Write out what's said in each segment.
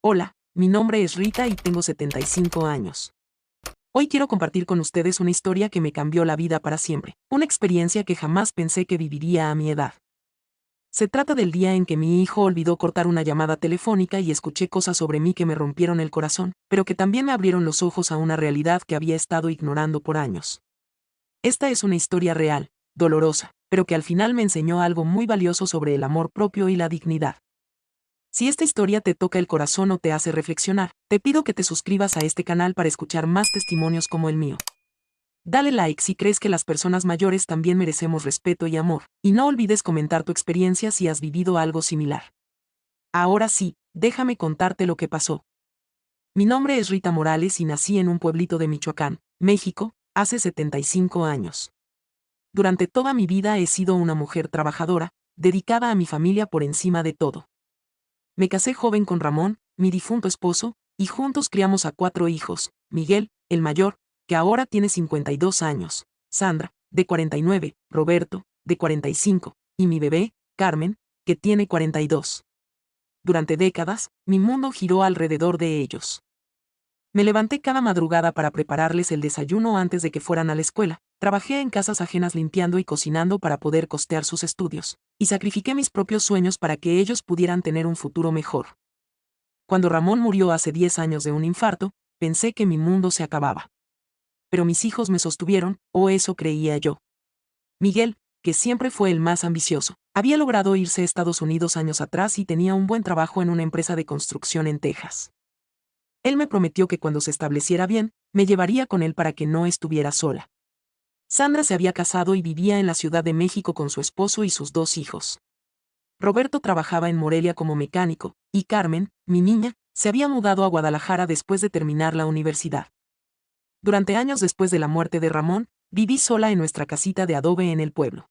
Hola, mi nombre es Rita y tengo 75 años. Hoy quiero compartir con ustedes una historia que me cambió la vida para siempre, una experiencia que jamás pensé que viviría a mi edad. Se trata del día en que mi hijo olvidó cortar una llamada telefónica y escuché cosas sobre mí que me rompieron el corazón, pero que también me abrieron los ojos a una realidad que había estado ignorando por años. Esta es una historia real, dolorosa, pero que al final me enseñó algo muy valioso sobre el amor propio y la dignidad. Si esta historia te toca el corazón o te hace reflexionar, te pido que te suscribas a este canal para escuchar más testimonios como el mío. Dale like si crees que las personas mayores también merecemos respeto y amor, y no olvides comentar tu experiencia si has vivido algo similar. Ahora sí, déjame contarte lo que pasó. Mi nombre es Rita Morales y nací en un pueblito de Michoacán, México, hace 75 años. Durante toda mi vida he sido una mujer trabajadora, dedicada a mi familia por encima de todo. Me casé joven con Ramón, mi difunto esposo, y juntos criamos a 4 hijos: Miguel, el mayor, que ahora tiene 52 años, Sandra, de 49, Roberto, de 45, y mi bebé, Carmen, que tiene 42. Durante décadas, mi mundo giró alrededor de ellos. Me levanté cada madrugada para prepararles el desayuno antes de que fueran a la escuela, trabajé en casas ajenas limpiando y cocinando para poder costear sus estudios, y sacrifiqué mis propios sueños para que ellos pudieran tener un futuro mejor. Cuando Ramón murió hace 10 años de un infarto, pensé que mi mundo se acababa. Pero mis hijos me sostuvieron, o eso creía yo. Miguel, que siempre fue el más ambicioso, había logrado irse a Estados Unidos años atrás y tenía un buen trabajo en una empresa de construcción en Texas. Él me prometió que cuando se estableciera bien, me llevaría con él para que no estuviera sola. Sandra se había casado y vivía en la Ciudad de México con su esposo y sus 2 hijos. Roberto trabajaba en Morelia como mecánico, y Carmen, mi niña, se había mudado a Guadalajara después de terminar la universidad. Durante años después de la muerte de Ramón, viví sola en nuestra casita de adobe en el pueblo.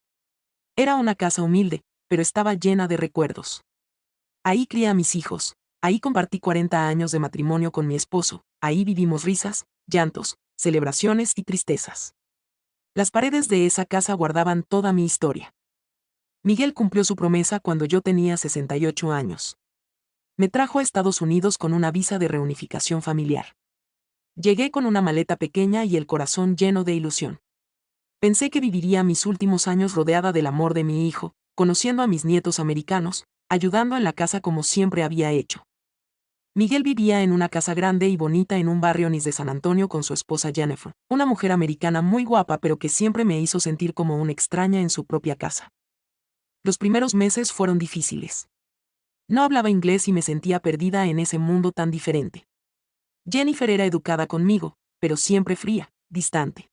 Era una casa humilde, pero estaba llena de recuerdos. Ahí crié a mis hijos, ahí compartí 40 años de matrimonio con mi esposo, ahí vivimos risas, llantos, celebraciones y tristezas. Las paredes de esa casa guardaban toda mi historia. Miguel cumplió su promesa cuando yo tenía 68 años. Me trajo a Estados Unidos con una visa de reunificación familiar. Llegué con una maleta pequeña y el corazón lleno de ilusión. Pensé que viviría mis últimos años rodeada del amor de mi hijo, conociendo a mis nietos americanos, ayudando en la casa como siempre había hecho. Miguel vivía en una casa grande y bonita en un barrio nice de San Antonio con su esposa Jennifer, una mujer americana muy guapa pero que siempre me hizo sentir como una extraña en su propia casa. Los primeros meses fueron difíciles. No hablaba inglés y me sentía perdida en ese mundo tan diferente. Jennifer era educada conmigo, pero siempre fría, distante.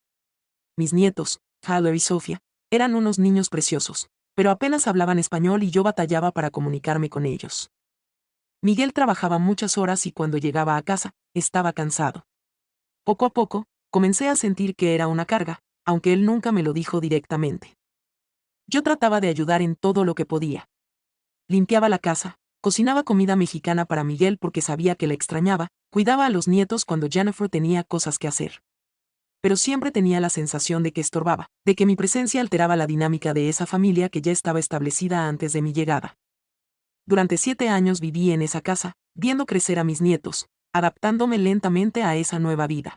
Mis nietos, Tyler y Sophia, eran unos niños preciosos, pero apenas hablaban español y yo batallaba para comunicarme con ellos. Miguel trabajaba muchas horas y cuando llegaba a casa, estaba cansado. Poco a poco, comencé a sentir que era una carga, aunque él nunca me lo dijo directamente. Yo trataba de ayudar en todo lo que podía. Limpiaba la casa, cocinaba comida mexicana para Miguel porque sabía que le extrañaba, cuidaba a los nietos cuando Jennifer tenía cosas que hacer. Pero siempre tenía la sensación de que estorbaba, de que mi presencia alteraba la dinámica de esa familia que ya estaba establecida antes de mi llegada. Durante 7 años viví en esa casa, viendo crecer a mis nietos, adaptándome lentamente a esa nueva vida.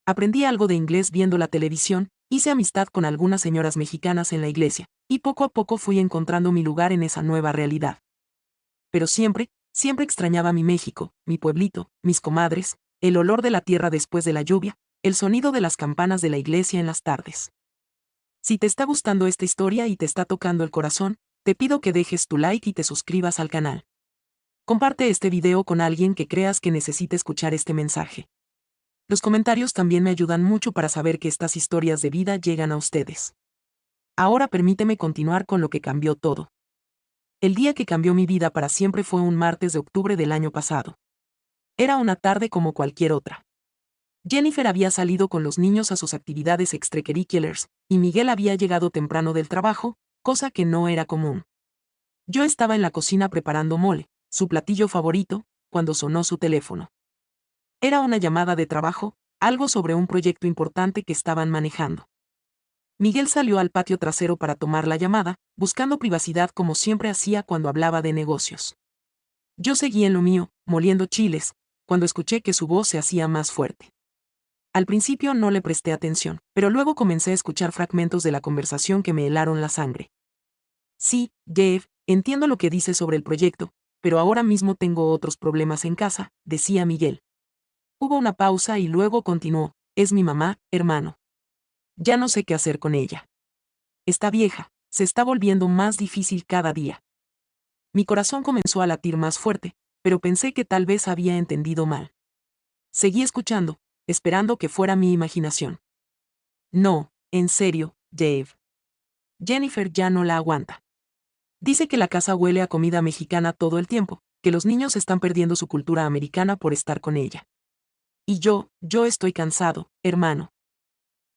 Aprendí algo de inglés viendo la televisión, hice amistad con algunas señoras mexicanas en la iglesia, y poco a poco fui encontrando mi lugar en esa nueva realidad. Pero siempre extrañaba mi México, mi pueblito, mis comadres, el olor de la tierra después de la lluvia, el sonido de las campanas de la iglesia en las tardes. Si te está gustando esta historia y te está tocando el corazón, te pido que dejes tu like y te suscribas al canal. Comparte este video con alguien que creas que necesite escuchar este mensaje. Los comentarios también me ayudan mucho para saber que estas historias de vida llegan a ustedes. Ahora permíteme continuar con lo que cambió todo. El día que cambió mi vida para siempre fue un martes de octubre del año pasado. Era una tarde como cualquier otra. Jennifer había salido con los niños a sus actividades extracurriculares, y Miguel había llegado temprano del trabajo, cosa que no era común. Yo estaba en la cocina preparando mole, su platillo favorito, cuando sonó su teléfono. Era una llamada de trabajo, algo sobre un proyecto importante que estaban manejando. Miguel salió al patio trasero para tomar la llamada, buscando privacidad como siempre hacía cuando hablaba de negocios. Yo seguí en lo mío, moliendo chiles, cuando escuché que su voz se hacía más fuerte. Al principio no le presté atención, pero luego comencé a escuchar fragmentos de la conversación que me helaron la sangre. Sí, Jeff, entiendo lo que dices sobre el proyecto, pero ahora mismo tengo otros problemas en casa, decía Miguel. Hubo una pausa y luego continuó, es mi mamá, hermano. Ya no sé qué hacer con ella. Está vieja, se está volviendo más difícil cada día. Mi corazón comenzó a latir más fuerte, pero pensé que tal vez había entendido mal. Seguí escuchando, esperando que fuera mi imaginación. No, en serio, Dave. Jennifer ya no la aguanta. Dice que la casa huele a comida mexicana todo el tiempo, que los niños están perdiendo su cultura americana por estar con ella. Y yo estoy cansado, hermano.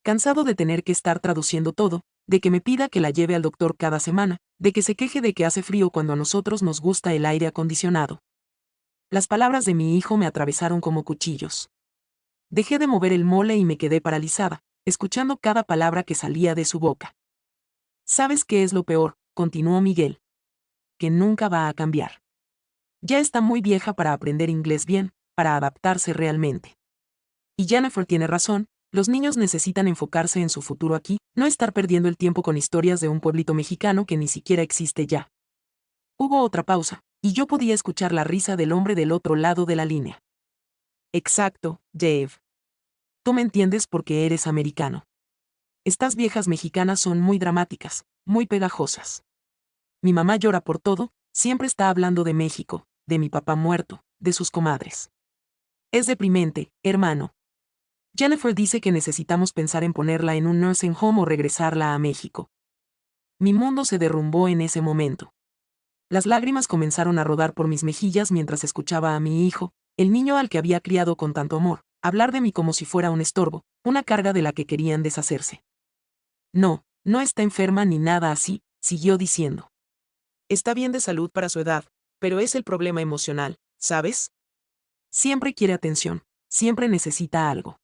Cansado de tener que estar traduciendo todo, de que me pida que la lleve al doctor cada semana, de que se queje de que hace frío cuando a nosotros nos gusta el aire acondicionado. Las palabras de mi hijo me atravesaron como cuchillos. Dejé de mover el mole y me quedé paralizada, escuchando cada palabra que salía de su boca. ¿Sabes qué es lo peor?, continuó Miguel. Que nunca va a cambiar. Ya está muy vieja para aprender inglés bien, para adaptarse realmente. Y Jennifer tiene razón, los niños necesitan enfocarse en su futuro aquí, no estar perdiendo el tiempo con historias de un pueblito mexicano que ni siquiera existe ya. Hubo otra pausa, y yo podía escuchar la risa del hombre del otro lado de la línea. Exacto, Dave. Tú me entiendes porque eres americano. Estas viejas mexicanas son muy dramáticas, muy pegajosas. Mi mamá llora por todo, siempre está hablando de México, de mi papá muerto, de sus comadres. Es deprimente, hermano. Jennifer dice que necesitamos pensar en ponerla en un nursing home o regresarla a México. Mi mundo se derrumbó en ese momento. Las lágrimas comenzaron a rodar por mis mejillas mientras escuchaba a mi hijo, el niño al que había criado con tanto amor, hablar de mí como si fuera un estorbo, una carga de la que querían deshacerse. No, no está enferma ni nada así, siguió diciendo. Está bien de salud para su edad, pero es el problema emocional, ¿sabes? Siempre quiere atención, siempre necesita algo.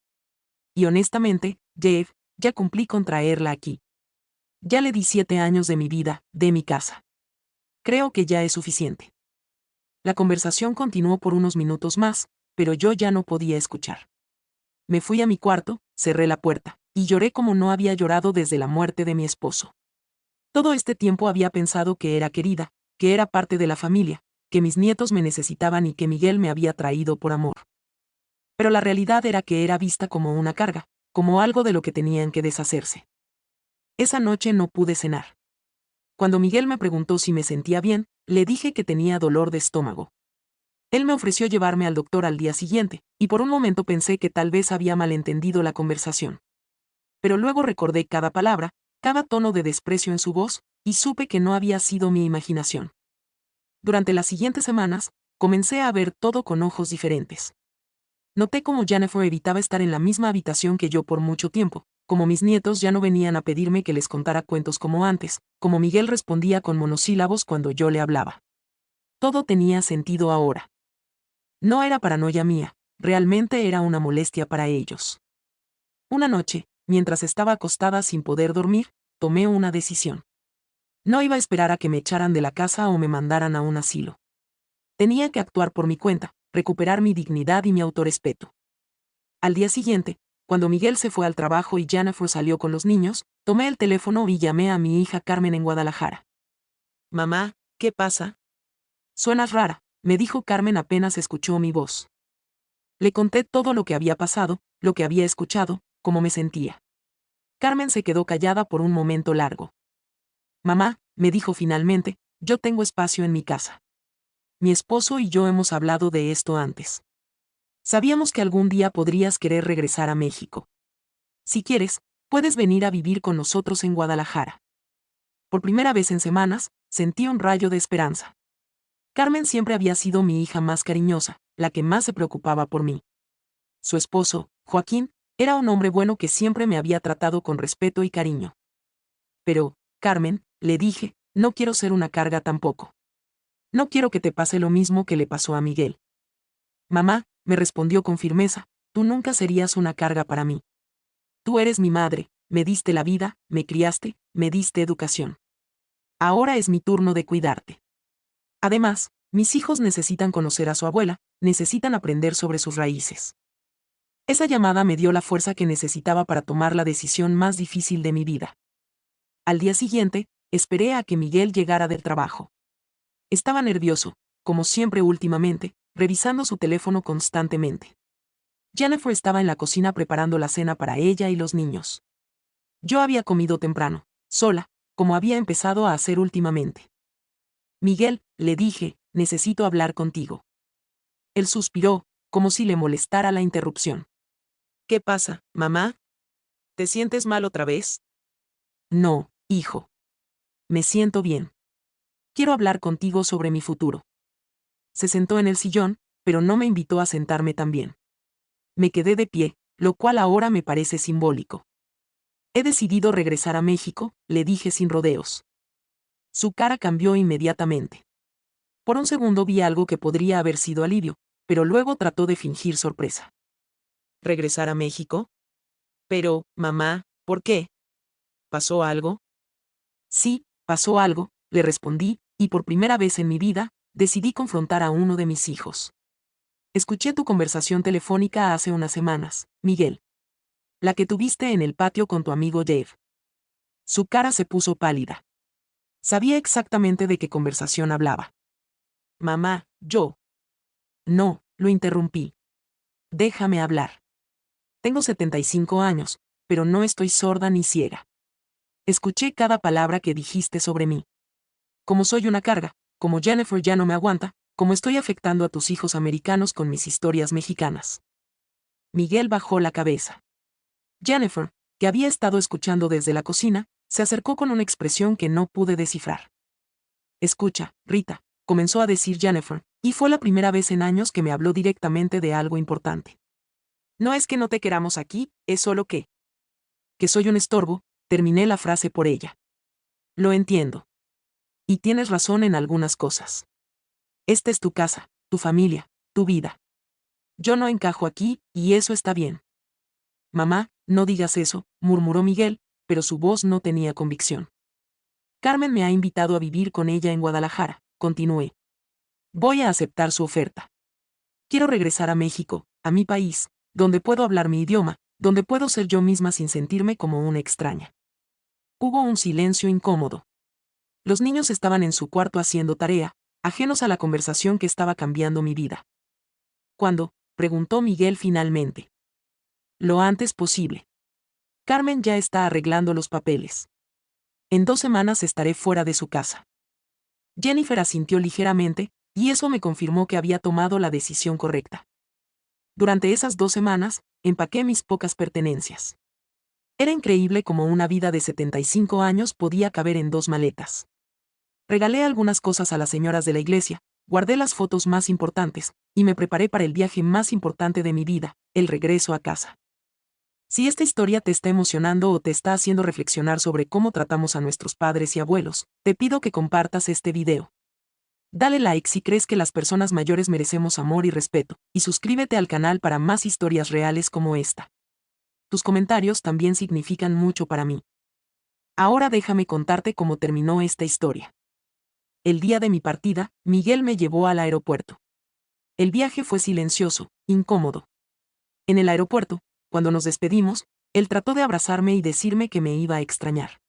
Y honestamente, Dave, ya cumplí con traerla aquí. Ya le di 7 años de mi vida, de mi casa. Creo que ya es suficiente. La conversación continuó por unos minutos más, pero yo ya no podía escuchar. Me fui a mi cuarto, cerré la puerta, y lloré como no había llorado desde la muerte de mi esposo. Todo este tiempo había pensado que era querida, que era parte de la familia, que mis nietos me necesitaban y que Miguel me había traído por amor. Pero la realidad era que era vista como una carga, como algo de lo que tenían que deshacerse. Esa noche no pude cenar. Cuando Miguel me preguntó si me sentía bien, le dije que tenía dolor de estómago. Él me ofreció llevarme al doctor al día siguiente, y por un momento pensé que tal vez había malentendido la conversación. Pero luego recordé cada palabra, cada tono de desprecio en su voz, y supe que no había sido mi imaginación. Durante las siguientes semanas, comencé a ver todo con ojos diferentes. Noté cómo Jennifer evitaba estar en la misma habitación que yo por mucho tiempo, como mis nietos ya no venían a pedirme que les contara cuentos como antes, como Miguel respondía con monosílabos cuando yo le hablaba. Todo tenía sentido ahora. No era paranoia mía, realmente era una molestia para ellos. Una noche, mientras estaba acostada sin poder dormir, tomé una decisión. No iba a esperar a que me echaran de la casa o me mandaran a un asilo. Tenía que actuar por mi cuenta, recuperar mi dignidad y mi autorrespeto. Al día siguiente, cuando Miguel se fue al trabajo y Jennifer salió con los niños, tomé el teléfono y llamé a mi hija Carmen en Guadalajara. Mamá, ¿qué pasa? Suenas rara, me dijo Carmen apenas escuchó mi voz. Le conté todo lo que había pasado, lo que había escuchado, cómo me sentía. Carmen se quedó callada por un momento largo. Mamá, me dijo finalmente, yo tengo espacio en mi casa. Mi esposo y yo hemos hablado de esto antes. Sabíamos que algún día podrías querer regresar a México. Si quieres, puedes venir a vivir con nosotros en Guadalajara. Por primera vez en semanas, sentí un rayo de esperanza. Carmen siempre había sido mi hija más cariñosa, la que más se preocupaba por mí. Su esposo, Joaquín, era un hombre bueno que siempre me había tratado con respeto y cariño. Pero, Carmen, le dije, no quiero ser una carga tampoco. No quiero que te pase lo mismo que le pasó a Miguel. Mamá, me respondió con firmeza, tú nunca serías una carga para mí. Tú eres mi madre, me diste la vida, me criaste, me diste educación. Ahora es mi turno de cuidarte. Además, Mis hijos necesitan conocer a su abuela, necesitan aprender sobre sus raíces. Esa llamada me dio la fuerza que necesitaba para tomar la decisión más difícil de mi vida. Al día siguiente, esperé a que Miguel llegara del trabajo. Estaba nervioso, como siempre últimamente, revisando su teléfono constantemente. Jennifer estaba en la cocina preparando la cena para ella y los niños. Yo había comido temprano, sola, como había empezado a hacer últimamente. Miguel, le dije, necesito hablar contigo. Él suspiró, como si le molestara la interrupción. ¿Qué pasa, mamá? ¿Te sientes mal otra vez? No, hijo. Me siento bien. Quiero hablar contigo sobre mi futuro. Se sentó en el sillón, pero no me invitó a sentarme también. Me quedé de pie, lo cual ahora me parece simbólico. He decidido regresar a México, le dije sin rodeos. Su cara cambió inmediatamente. Por un segundo vi algo que podría haber sido alivio, pero luego trató de fingir sorpresa. ¿Regresar a México? Pero, mamá, ¿por qué? ¿Pasó algo? Sí, pasó algo, le respondí, y por primera vez en mi vida, decidí confrontar a uno de mis hijos. Escuché tu conversación telefónica hace unas semanas, Miguel. La que tuviste en el patio con tu amigo Dave. Su cara se puso pálida. Sabía exactamente de qué conversación hablaba. Mamá, yo. No, lo interrumpí. Déjame hablar. Tengo 75 años, pero no estoy sorda ni ciega. Escuché cada palabra que dijiste sobre mí. Como soy una carga, como Jennifer ya no me aguanta, como estoy afectando a tus hijos americanos con mis historias mexicanas. Miguel bajó la cabeza. Jennifer, que había estado escuchando desde la cocina, se acercó con una expresión que no pude descifrar. Escucha, Rita, comenzó a decir Jennifer, y fue la primera vez en años que me habló directamente de algo importante. No es que no te queramos aquí, es solo que soy un estorbo, terminé la frase por ella. Lo entiendo. Y tienes razón en algunas cosas. Esta es tu casa, tu familia, tu vida. Yo no encajo aquí, y eso está bien. Mamá, no digas eso, murmuró Miguel, pero su voz no tenía convicción. Carmen me ha invitado a vivir con ella en Guadalajara, continué. Voy a aceptar su oferta. Quiero regresar a México, a mi país, donde puedo hablar mi idioma, donde puedo ser yo misma sin sentirme como una extraña. Hubo un silencio incómodo. Los niños estaban en su cuarto haciendo tarea, ajenos a la conversación que estaba cambiando mi vida. ¿Cuándo?, preguntó Miguel finalmente. Lo antes posible. Carmen ya está arreglando los papeles. En 2 semanas estaré fuera de su casa. Jennifer asintió ligeramente, y eso me confirmó que había tomado la decisión correcta. Durante esas 2 semanas, empaqué mis pocas pertenencias. Era increíble cómo una vida de 75 años podía caber en 2 maletas. Regalé algunas cosas a las señoras de la iglesia, guardé las fotos más importantes, y me preparé para el viaje más importante de mi vida, el regreso a casa. Si esta historia te está emocionando o te está haciendo reflexionar sobre cómo tratamos a nuestros padres y abuelos, te pido que compartas este video. Dale like si crees que las personas mayores merecemos amor y respeto, y suscríbete al canal para más historias reales como esta. Tus comentarios también significan mucho para mí. Ahora déjame contarte cómo terminó esta historia. El día de mi partida, Miguel me llevó al aeropuerto. El viaje fue silencioso, incómodo. En el aeropuerto, cuando nos despedimos, él trató de abrazarme y decirme que me iba a extrañar.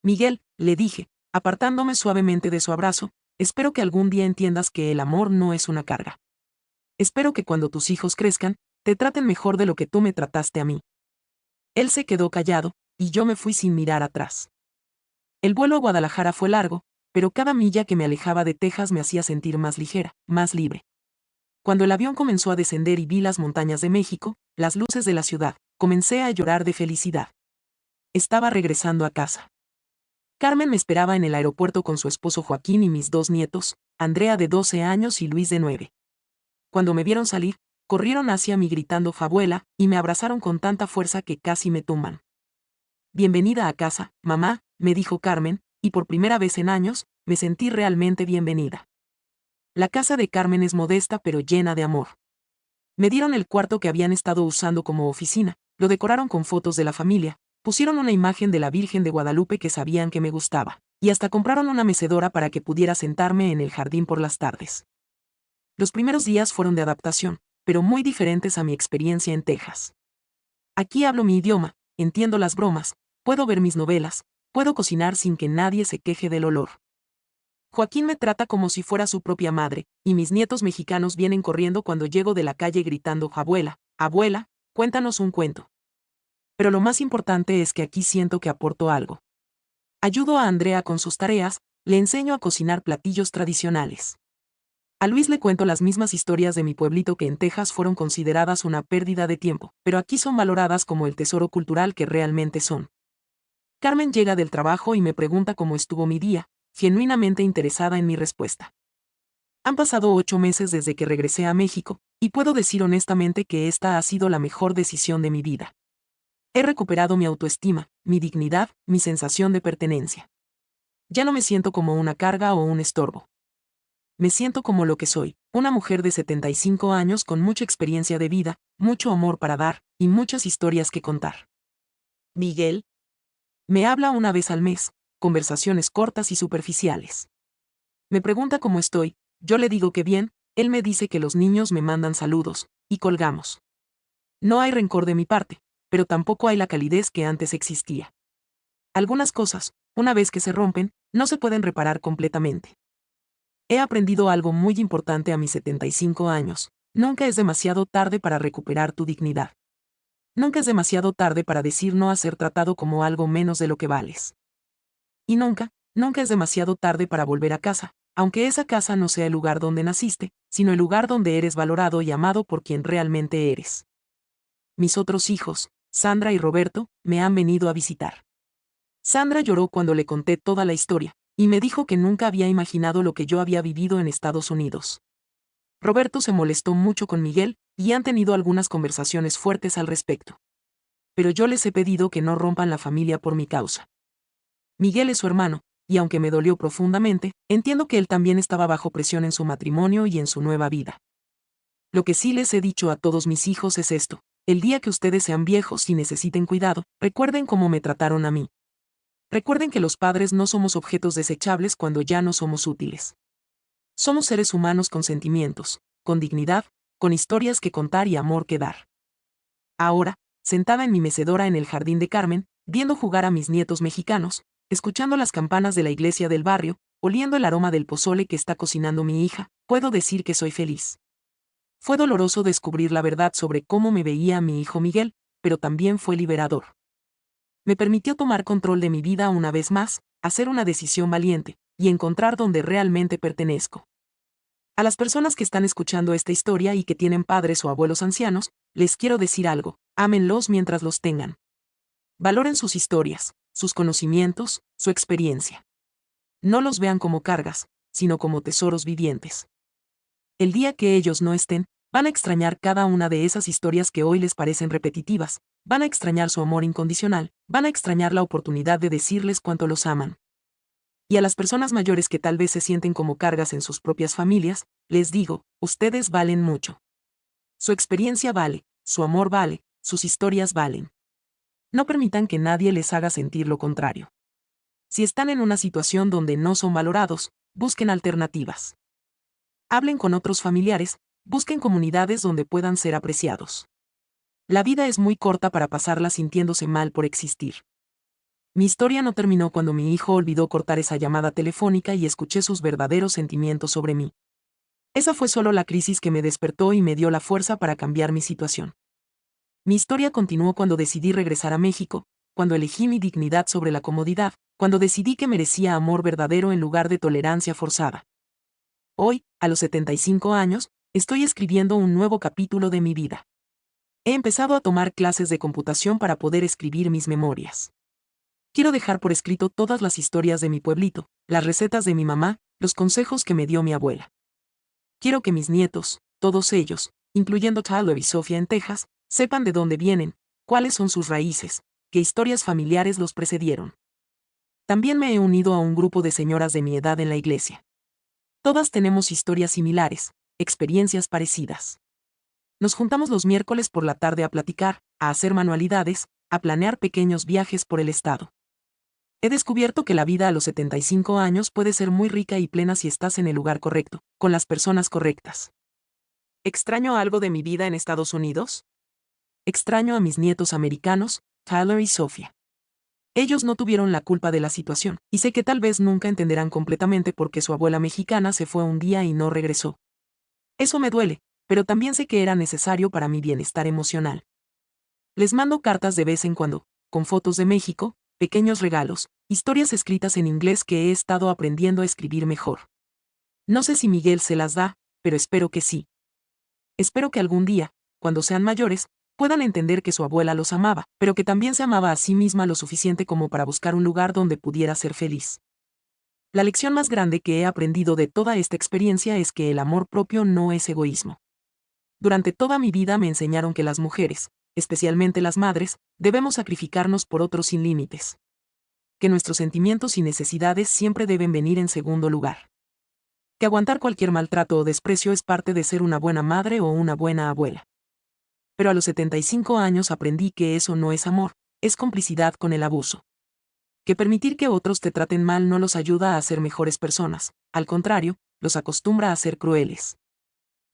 Miguel, le dije, apartándome suavemente de su abrazo, espero que algún día entiendas que el amor no es una carga. Espero que cuando tus hijos crezcan, te traten mejor de lo que tú me trataste a mí. Él se quedó callado, y yo me fui sin mirar atrás. El vuelo a Guadalajara fue largo, pero cada milla que me alejaba de Texas me hacía sentir más ligera, más libre. Cuando el avión comenzó a descender y vi las montañas de México, las luces de la ciudad, comencé a llorar de felicidad. Estaba regresando a casa. Carmen me esperaba en el aeropuerto con su esposo Joaquín y mis 2 nietos, Andrea de 12 años y Luis de 9. Cuando me vieron salir, corrieron hacia mí gritando "Fabuela", y me abrazaron con tanta fuerza que casi me tumban. Bienvenida a casa, mamá, me dijo Carmen, y por primera vez en años, me sentí realmente bienvenida. La casa de Carmen es modesta pero llena de amor. Me dieron el cuarto que habían estado usando como oficina, lo decoraron con fotos de la familia, pusieron una imagen de la Virgen de Guadalupe que sabían que me gustaba, Y hasta compraron una mecedora para que pudiera sentarme en el jardín por las tardes. Los primeros días fueron de adaptación, pero muy diferentes a mi experiencia en Texas. Aquí hablo mi idioma, entiendo las bromas, puedo ver mis novelas, puedo cocinar sin que nadie se queje del olor. Joaquín me trata como si fuera su propia madre, y mis nietos mexicanos vienen corriendo cuando llego de la calle gritando: abuela, abuela, cuéntanos un cuento. Pero lo más importante es que aquí siento que aporto algo. Ayudo a Andrea con sus tareas, le enseño a cocinar platillos tradicionales. A Luis le cuento las mismas historias de mi pueblito que en Texas fueron consideradas una pérdida de tiempo, pero aquí son valoradas como el tesoro cultural que realmente son. Carmen llega del trabajo y me pregunta cómo estuvo mi día, genuinamente interesada en mi respuesta. Han pasado 8 meses desde que regresé a México, y puedo decir honestamente que esta ha sido la mejor decisión de mi vida. He recuperado mi autoestima, mi dignidad, mi sensación de pertenencia. Ya no me siento como una carga o un estorbo. Me siento como lo que soy, una mujer de 75 años con mucha experiencia de vida, mucho amor para dar, y muchas historias que contar. Miguel me habla una vez al mes, conversaciones cortas y superficiales. Me pregunta cómo estoy, yo le digo que bien, él me dice que los niños me mandan saludos, y colgamos. No hay rencor de mi parte, pero tampoco hay la calidez que antes existía. Algunas cosas, una vez que se rompen, no se pueden reparar completamente. He aprendido algo muy importante a mis 75 años. Nunca es demasiado tarde para recuperar tu dignidad. Nunca es demasiado tarde para decir no a ser tratado como algo menos de lo que vales. Y nunca es demasiado tarde para volver a casa, aunque esa casa no sea el lugar donde naciste, sino el lugar donde eres valorado y amado por quien realmente eres. Mis otros hijos, Sandra y Roberto, me han venido a visitar. Sandra lloró cuando le conté toda la historia, y me dijo que nunca había imaginado lo que yo había vivido en Estados Unidos. Roberto se molestó mucho con Miguel, y han tenido algunas conversaciones fuertes al respecto. Pero yo les he pedido que no rompan la familia por mi causa. Miguel es su hermano, y aunque me dolió profundamente, entiendo que él también estaba bajo presión en su matrimonio y en su nueva vida. Lo que sí les he dicho a todos mis hijos es esto: el día que ustedes sean viejos y necesiten cuidado, recuerden cómo me trataron a mí. Recuerden que los padres no somos objetos desechables cuando ya no somos útiles. Somos seres humanos con sentimientos, con dignidad, con historias que contar y amor que dar. Ahora, sentada en mi mecedora en el jardín de Carmen, viendo jugar a mis nietos mexicanos, escuchando las campanas de la iglesia del barrio, oliendo el aroma del pozole que está cocinando mi hija, puedo decir que soy feliz. Fue doloroso descubrir la verdad sobre cómo me veía mi hijo Miguel, pero también fue liberador. Me permitió tomar control de mi vida una vez más, hacer una decisión valiente, y encontrar donde realmente pertenezco. A las personas que están escuchando esta historia y que tienen padres o abuelos ancianos, les quiero decir algo: ámenlos mientras los tengan. Valoren sus historias, sus conocimientos, su experiencia. No los vean como cargas, sino como tesoros vivientes. El día que ellos no estén, van a extrañar cada una de esas historias que hoy les parecen repetitivas, van a extrañar su amor incondicional, van a extrañar la oportunidad de decirles cuánto los aman. Y a las personas mayores que tal vez se sienten como cargas en sus propias familias, les digo: ustedes valen mucho. Su experiencia vale, su amor vale, sus historias valen. No permitan que nadie les haga sentir lo contrario. Si están en una situación donde no son valorados, busquen alternativas. Hablen con otros familiares, busquen comunidades donde puedan ser apreciados. La vida es muy corta para pasarla sintiéndose mal por existir. Mi historia no terminó cuando mi hijo olvidó cortar esa llamada telefónica y escuché sus verdaderos sentimientos sobre mí. Esa fue solo la crisis que me despertó y me dio la fuerza para cambiar mi situación. Mi historia continuó cuando decidí regresar a México, cuando elegí mi dignidad sobre la comodidad, cuando decidí que merecía amor verdadero en lugar de tolerancia forzada. Hoy, a los 75 años, estoy escribiendo un nuevo capítulo de mi vida. He empezado a tomar clases de computación para poder escribir mis memorias. Quiero dejar por escrito todas las historias de mi pueblito, las recetas de mi mamá, los consejos que me dio mi abuela. Quiero que mis nietos, todos ellos, incluyendo Tyler y Sofía en Texas, sepan de dónde vienen, cuáles son sus raíces, qué historias familiares los precedieron. También me he unido a un grupo de señoras de mi edad en la iglesia. Todas tenemos historias similares, experiencias parecidas. Nos juntamos los miércoles por la tarde a platicar, a hacer manualidades, a planear pequeños viajes por el estado. He descubierto que la vida a los 75 años puede ser muy rica y plena si estás en el lugar correcto, con las personas correctas. ¿Extraño algo de mi vida en Estados Unidos? Extraño a mis nietos americanos, Tyler y Sophia. Ellos no tuvieron la culpa de la situación, y sé que tal vez nunca entenderán completamente por qué su abuela mexicana se fue un día y no regresó. Eso me duele, pero también sé que era necesario para mi bienestar emocional. Les mando cartas de vez en cuando, con fotos de México, pequeños regalos, historias escritas en inglés que he estado aprendiendo a escribir mejor. No sé si Miguel se las da, pero espero que sí. Espero que algún día, cuando sean mayores, puedan entender que su abuela los amaba, pero que también se amaba a sí misma lo suficiente como para buscar un lugar donde pudiera ser feliz. La lección más grande que he aprendido de toda esta experiencia es que el amor propio no es egoísmo. Durante toda mi vida me enseñaron que las mujeres, especialmente las madres, debemos sacrificarnos por otros sin límites. Que nuestros sentimientos y necesidades siempre deben venir en segundo lugar. Que aguantar cualquier maltrato o desprecio es parte de ser una buena madre o una buena abuela. Pero a los 75 años aprendí que eso no es amor, es complicidad con el abuso. Que permitir que otros te traten mal no los ayuda a ser mejores personas, al contrario, los acostumbra a ser crueles.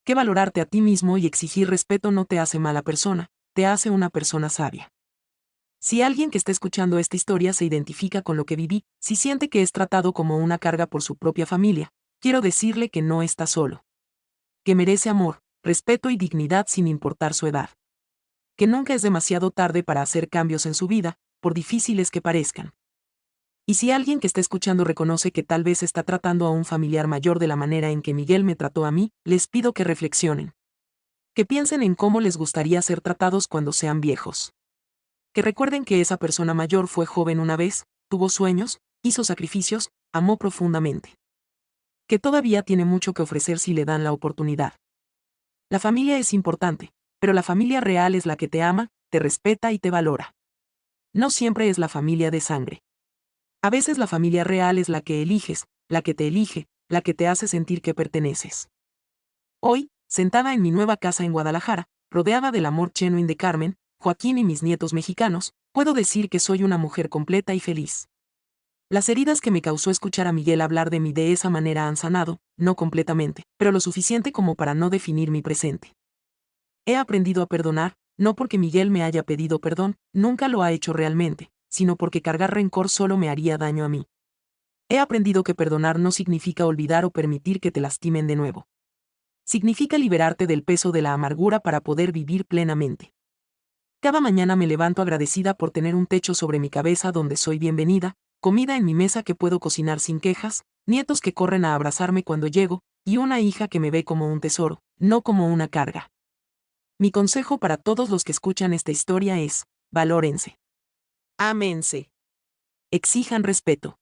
Que valorarte a ti mismo y exigir respeto no te hace mala persona, te hace una persona sabia. Si alguien que está escuchando esta historia se identifica con lo que viví, si siente que es tratado como una carga por su propia familia, quiero decirle que no está solo. Que merece amor, respeto y dignidad sin importar su edad. Que nunca es demasiado tarde para hacer cambios en su vida, por difíciles que parezcan. Y si alguien que está escuchando reconoce que tal vez está tratando a un familiar mayor de la manera en que Miguel me trató a mí, les pido que reflexionen. Que piensen en cómo les gustaría ser tratados cuando sean viejos. Que recuerden que esa persona mayor fue joven una vez, tuvo sueños, hizo sacrificios, amó profundamente. Que todavía tiene mucho que ofrecer si le dan la oportunidad. La familia es importante, pero la familia real es la que te ama, te respeta y te valora. No siempre es la familia de sangre. A veces la familia real es la que eliges, la que te elige, la que te hace sentir que perteneces. Hoy, sentada en mi nueva casa en Guadalajara, rodeada del amor genuino de Carmen, Joaquín y mis nietos mexicanos, puedo decir que soy una mujer completa y feliz. Las heridas que me causó escuchar a Miguel hablar de mí de esa manera han sanado, no completamente, pero lo suficiente como para no definir mi presente. He aprendido a perdonar, no porque Miguel me haya pedido perdón, nunca lo ha hecho realmente, sino porque cargar rencor solo me haría daño a mí. He aprendido que perdonar no significa olvidar o permitir que te lastimen de nuevo. Significa liberarte del peso de la amargura para poder vivir plenamente. Cada mañana me levanto agradecida por tener un techo sobre mi cabeza donde soy bienvenida, comida en mi mesa que puedo cocinar sin quejas, nietos que corren a abrazarme cuando llego, y una hija que me ve como un tesoro, no como una carga. Mi consejo para todos los que escuchan esta historia es, valórense. Ámense. Exijan respeto.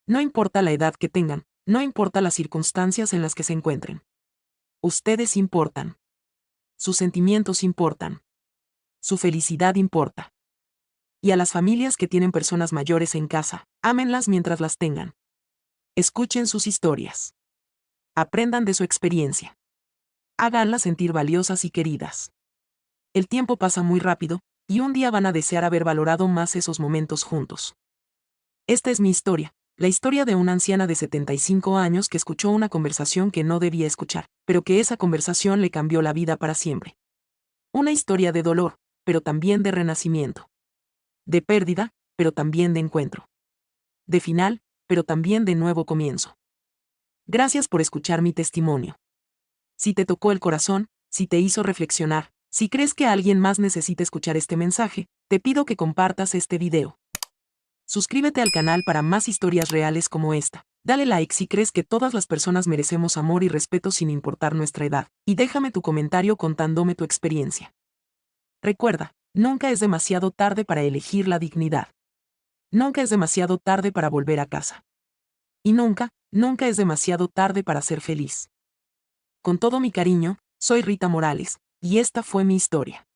No importa la edad que tengan, no importa las circunstancias en las que se encuentren. Ustedes importan. Sus sentimientos importan. Su felicidad importa. Y a las familias que tienen personas mayores en casa, ámenlas mientras las tengan. Escuchen sus historias. Aprendan de su experiencia. Háganlas sentir valiosas y queridas. El tiempo pasa muy rápido, y un día van a desear haber valorado más esos momentos juntos. Esta es mi historia, la historia de una anciana de 75 años que escuchó una conversación que no debía escuchar, pero que esa conversación le cambió la vida para siempre. Una historia de dolor, pero también de renacimiento. De pérdida, pero también de encuentro. De final, pero también de nuevo comienzo. Gracias por escuchar mi testimonio. Si te tocó el corazón, si te hizo reflexionar, si crees que alguien más necesita escuchar este mensaje, te pido que compartas este video. Suscríbete al canal para más historias reales como esta. Dale like si crees que todas las personas merecemos amor y respeto sin importar nuestra edad, y déjame tu comentario contándome tu experiencia. Recuerda, nunca es demasiado tarde para elegir la dignidad. Nunca es demasiado tarde para volver a casa. Y nunca, nunca es demasiado tarde para ser feliz. Con todo mi cariño, soy Rita Morales, y esta fue mi historia.